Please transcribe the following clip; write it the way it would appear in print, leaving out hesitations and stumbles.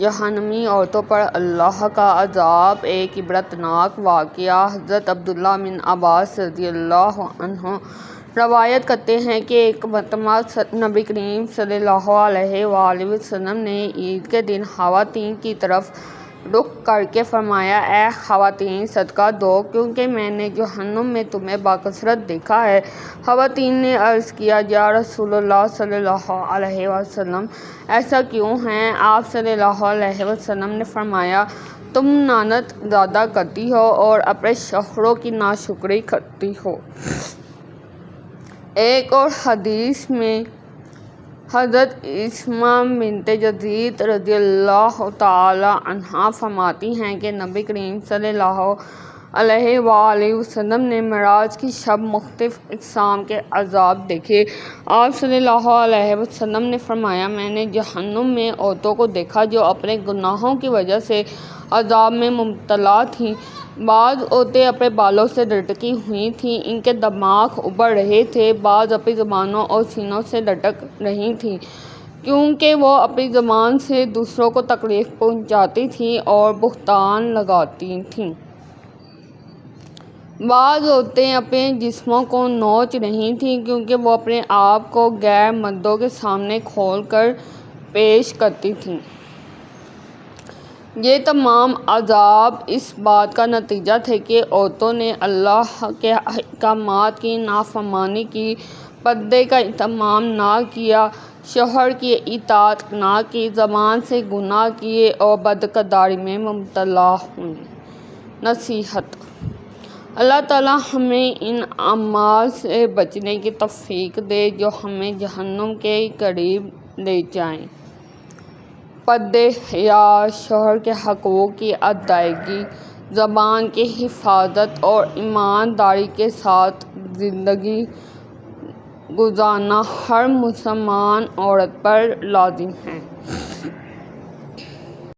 جہنمی عورتوں پر اللہ کا عذاب۔ ایک عبرتناک واقعہ۔ حضرت عبداللہ بن عباس رضی اللہ عنہ روایت کرتے ہیں کہ ایک مرتبہ نبی کریم صلی اللہ علیہ وآلہ وسلم نے عید کے دن خواتین کی طرف رخ کر کے فرمایا، اے خواتین صدقہ دو کیونکہ میں نے جہنم میں تمہیں بکثرت دیکھا ہے۔ خواتین نے عرض کیا، یا رسول اللہ صلی اللہ علیہ وسلم ایسا کیوں ہے؟ آپ صلی اللہ علیہ وسلم نے فرمایا، تم لعنت زیادہ کرتی ہو اور اپنے شوہروں کی ناشکری کرتی ہو۔ ایک اور حدیث میں حضرت اسماء بنت یزید رضی اللہ تعالی عنہا فرماتی ہیں کہ نبی کریم صلی اللہ علیہ وآلہ وسلم نے معراج کی شب مختلف اقسام کے عذاب دیکھے۔ آپ صلی اللہ علیہ وسلم نے فرمایا، میں نے جہنم میں عورتوں کو دیکھا جو اپنے گناہوں کی وجہ سے عذاب میں مبتلا تھیں۔ بعض عورتیں اپنے بالوں سے لٹکی ہوئی تھیں، ان کے دماغ ابھر رہے تھے، بعض اپنی زبانوں اور سینوں سے لٹک رہی تھیں کیونکہ وہ اپنی زبان سے دوسروں کو تکلیف پہنچاتی تھیں اور بہتان لگاتی تھیں۔ بعض عورتیں اپنے جسموں کو نوچ رہی تھیں کیونکہ وہ اپنے آپ کو غیر مردوں کے سامنے کھول کر پیش کرتی تھیں۔ یہ تمام عذاب اس بات کا نتیجہ تھے کہ عورتوں نے اللہ کے احکامات کی نافرمانی کی، پردے کا اہتمام نہ کیا، شوہر کی اطاعت نہ کی، زبان سے گناہ کیے اور بدکرداری میں مبتلا ہوئیں۔ نصیحت: اللہ تعالیٰ ہمیں ان اعمال سے بچنے کی توفیق دے جو ہمیں جہنم کے قریب لے جائیں۔ پردے، حیا، شوہر کے حقوق کی ادائیگی، زبان کی حفاظت اور ایمانداری کے ساتھ زندگی گزارنا ہر مسلمان عورت پر لازم ہے۔